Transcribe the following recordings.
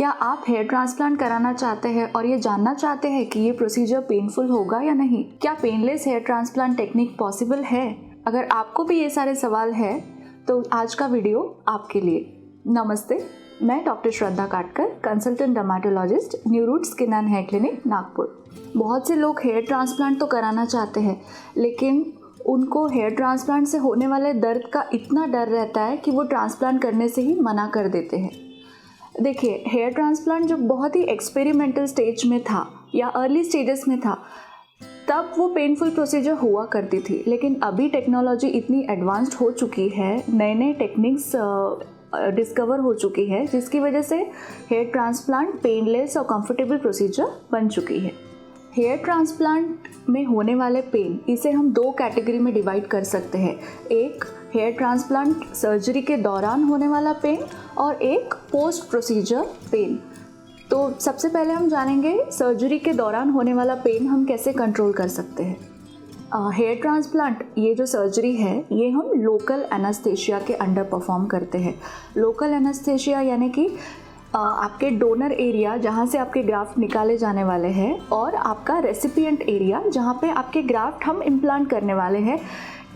क्या आप hair transplant कराना चाहते हैं और ये जानना चाहते हैं कि ये प्रोसीजर पेनफुल होगा या नहीं? क्या painless hair transplant technique possible है? अगर आपको भी ये सारे सवाल है तो आज का वीडियो आपके लिए। नमस्ते, मैं doctor Shraddha Katkar, consultant dermatologist, Nuroot skin and hair clinic, Nagpur. बहुत से लोग हेयर ट्रांसप्लांट तो कराना चाहते हैं, लेकिन उनको हेयर ट्रांसप्लांट से होने वाले दर्द का इतना डर रहता है कि वो ट्रांसप्लांट करने से ही मना कर देते हैं। देखिए, हेयर ट्रांसप्लांट जब बहुत ही एक्सपेरिमेंटल स्टेज में था या अर्ली स्टेजेस में था, तब वो पेनफुल प्रोसीजर हुआ करती थी। लेकिन अभी टेक्नोलॉजी इतनी एडवांस्ड हो चुकी है, नए नए टेक्निक्स डिस्कवर हो चुकी है, जिसकी वजह से हेयर ट्रांसप्लांट पेनलेस और कंफर्टेबल प्रोसीजर बन चुकी है। हेयर ट्रांसप्लांट में होने वाले पेन, इसे हम दो कैटेगरी में डिवाइड कर सकते हैं। एक हेयर ट्रांसप्लांट सर्जरी के दौरान होने वाला पेन और एक पोस्ट प्रोसीजर पेन। तो सबसे पहले हम जानेंगे सर्जरी के दौरान होने वाला पेन हम कैसे कंट्रोल कर सकते हैं। हेयर ट्रांसप्लांट, ये जो सर्जरी है, ये हम लोकल एनेस्थेशिया के अंडर परफॉर्म करते हैं। लोकल एनेस्थेशिया यानी कि आपके डोनर एरिया जहाँ से आपके ग्राफ्ट निकाले जाने वाले हैं और आपका रेसिपिएंट एरिया जहाँ पे आपके ग्राफ्ट हम इम्प्लांट करने वाले हैं,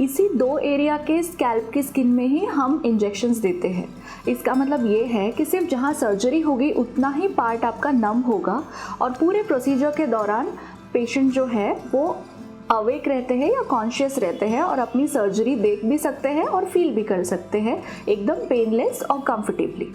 इसी दो एरिया के स्कैल्प की स्किन में ही हम इंजेक्शंस देते हैं। इसका मतलब ये है कि सिर्फ जहाँ सर्जरी होगी उतना ही पार्ट आपका नम होगा और पूरे प्रोसीजर के दौरान पेशेंट जो है वो अवेक रहते हैं या कॉन्शियस रहते हैं और अपनी सर्जरी देख भी सकते हैं और फील भी कर सकते हैं एकदम पेनलेस और कंफर्टेबली।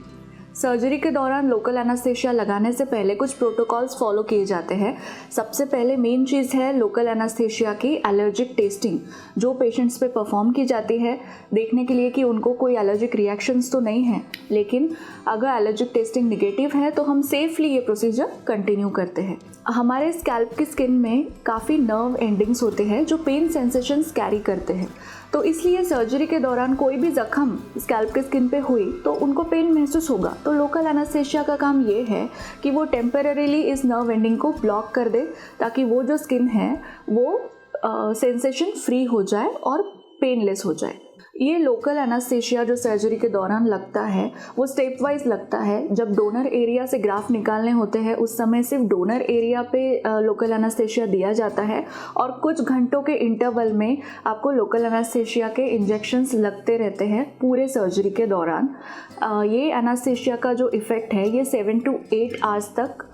सर्जरी के दौरान लोकल एनेस्थेशिया लगाने से पहले कुछ प्रोटोकॉल्स फॉलो किए जाते हैं। सबसे पहले मेन चीज़ है लोकल एनेस्थेशिया की एलर्जिक टेस्टिंग, जो पेशेंट्स पे परफॉर्म की जाती है देखने के लिए कि उनको कोई एलर्जिक रिएक्शंस तो नहीं है। लेकिन अगर एलर्जिक टेस्टिंग निगेटिव है तो हम सेफली ये प्रोसीजर कंटिन्यू करते हैं। हमारे स्कैल्प की स्किन में काफ़ी नर्व एंडिंग्स होते हैं जो पेन सेंसेशंस कैरी करते हैं, तो इसलिए सर्जरी के दौरान कोई भी जख्म स्कैल्प के स्किन पे हुई तो उनको पेन महसूस होगा। तो लोकल एनेस्थेशिया का काम ये है कि वो टेम्परेरीली इस नर्व एंडिंग को ब्लॉक कर दे, ताकि वो जो स्किन है वो सेंसेशन फ्री हो जाए और पेनलेस हो जाए। ये लोकल एनेस्थेशिया जो सर्जरी के दौरान लगता है वो स्टेप वाइज लगता है। जब डोनर एरिया से ग्राफ्ट निकालने होते हैं उस समय सिर्फ डोनर एरिया पे लोकल एनेस्थेशिया दिया जाता है और कुछ घंटों के इंटरवल में आपको लोकल एनेस्थेशिया के इंजेक्शंस लगते रहते हैं पूरे सर्जरी के दौरान। ये एनेस्थेशिया का जो इफ़ेक्ट है ये 7 to 8 आवर्स तक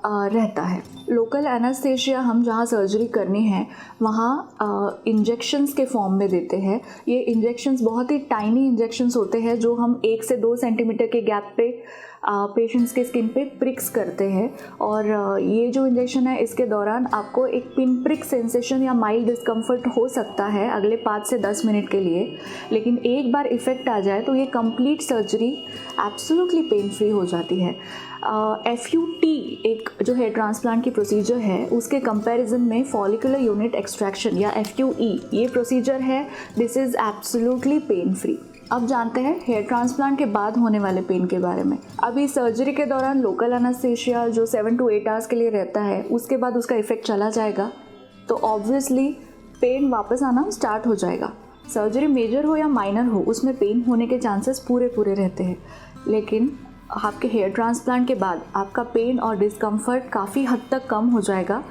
रहता है। लोकल एनेस्थेशिया हम जहाँ सर्जरी करनी है वहाँ इंजेक्शंस के फॉर्म में देते हैं। ये इंजेक्शंस बहुत ही टाइनी इंजेक्शंस होते हैं जो हम 1 से 2 सेंटीमीटर के गैप पे पेशेंट्स के स्किन पे प्रिक्स करते हैं। और ये जो इंजेक्शन है इसके दौरान आपको एक पिन प्रिक सेंसेशन या माइल्ड डिस्कम्फर्ट हो सकता है अगले 5 से 10 मिनट के लिए, लेकिन एक बार इफ़ेक्ट आ जाए तो ये complete surgery absolutely pain free हो जाती है। FUT एक जो हेयर ट्रांसप्लांट की प्रोसीजर है उसके कंपैरिजन में फॉलिकुलर यूनिट एक्सट्रैक्शन या FUE ये प्रोसीजर है, this is absolutely pain free. अब जानते हैं हेयर ट्रांसप्लांट के बाद होने वाले पेन के बारे में। अभी सर्जरी के दौरान लोकल एनेस्थेशिया जो 7 to 8 आवर्स के लिए रहता है, उसके बाद उसका इफ़ेक्ट चला जाएगा तो ऑब्वियसली पेन वापस आना स्टार्ट हो जाएगा। सर्जरी मेजर हो या माइनर हो, उसमें पेन होने के चांसेस पूरे रहते हैं। लेकिन आपके हेयर ट्रांसप्लांट के बाद आपका पेन और डिस्कम्फर्ट काफ़ी हद तक कम हो जाएगा,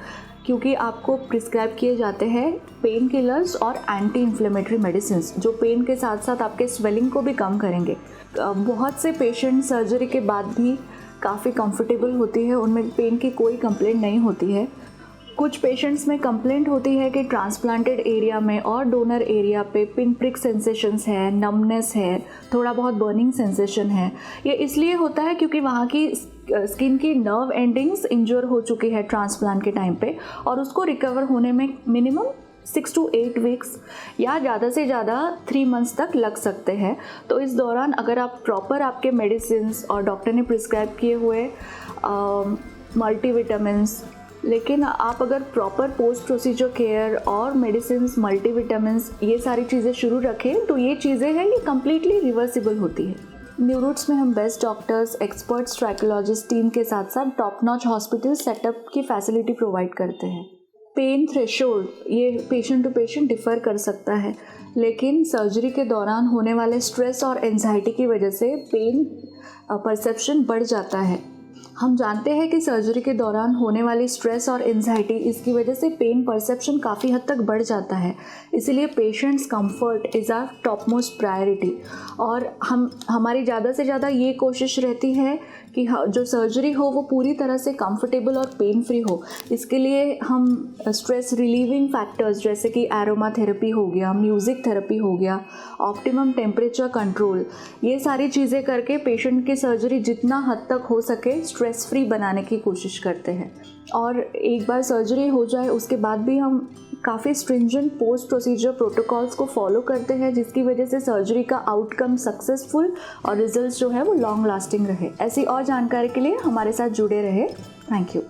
क्योंकि आपको प्रिस्क्राइब किए जाते हैं पेन किलर्स और एंटी इन्फ्लेमेटरी मेडिसिन्स जो पेन के साथ साथ आपके स्वेलिंग को भी कम करेंगे। बहुत से पेशेंट सर्जरी के बाद भी काफ़ी कंफर्टेबल होती है, उनमें पेन की कोई कंप्लेंट नहीं होती है। कुछ पेशेंट्स में कंप्लेंट होती है कि ट्रांसप्लांटेड एरिया में और डोनर एरिया पे पिन प्रिक सेंसेशंस है, नमनेस है, थोड़ा बहुत बर्निंग सेंसेशन है। ये इसलिए होता है क्योंकि वहाँ की स्किन की नर्व एंडिंग्स इंजर हो चुकी है ट्रांसप्लांट के टाइम पे और उसको रिकवर होने में मिनिमम 6 to 8 वीक्स या ज़्यादा से ज़्यादा 3 मंथ्स तक लग सकते हैं। तो इस दौरान अगर आप प्रॉपर आपके मेडिसिन्स और डॉक्टर ने प्रिस्क्राइब किए हुए मल्टीविटामिन्स, लेकिन आप अगर प्रॉपर पोस्ट प्रोसीजर केयर और मेडिसिन्स, मल्टीविटामिन्स ये सारी चीज़ें शुरू रखें तो ये चीज़ें हैं ये कम्प्लीटली रिवर्सिबल होती है। न्यूरूट्स में हम बेस्ट डॉक्टर्स, एक्सपर्ट्स, ट्रैकोलॉजिस्ट टीम के साथ साथ टॉप नॉच हॉस्पिटल सेटअप की फैसिलिटी प्रोवाइड करते हैं। पेन थ्रेशोल्ड ये पेशेंट टू पेशेंट डिफ़र कर सकता है, लेकिन सर्जरी के दौरान होने वाले स्ट्रेस और एंजाइटी की वजह से पेन परसेप्शन बढ़ जाता है। हम जानते हैं कि सर्जरी के दौरान होने वाली स्ट्रेस और एंजाइटी, इसकी वजह से पेन परसेप्शन काफ़ी हद तक बढ़ जाता है। इसीलिए patients comfort is our top most priority. और हमारी ज़्यादा से ज़्यादा ये कोशिश रहती है कि जो सर्जरी हो वो पूरी तरह से कंफर्टेबल और पेन फ्री हो। इसके लिए हम स्ट्रेस रिलीविंग फैक्टर्स जैसे कि एरोमा थेरेपी हो गया, म्यूज़िक थेरेपी हो गया, ऑप्टिमम टेम्परेचर कंट्रोल, ये सारी चीज़ें करके पेशेंट की सर्जरी जितना हद तक हो सके स्ट्रेस फ्री बनाने की कोशिश करते हैं। और एक बार सर्जरी हो जाए उसके बाद भी हम काफ़ी स्ट्रिंजेंट पोस्ट प्रोसीजर प्रोटोकॉल्स को फॉलो करते हैं, जिसकी वजह से सर्जरी का आउटकम सक्सेसफुल और रिजल्ट्स जो है वो लॉन्ग लास्टिंग रहे। ऐसी और जानकारी के लिए हमारे साथ जुड़े रहे। Thank you.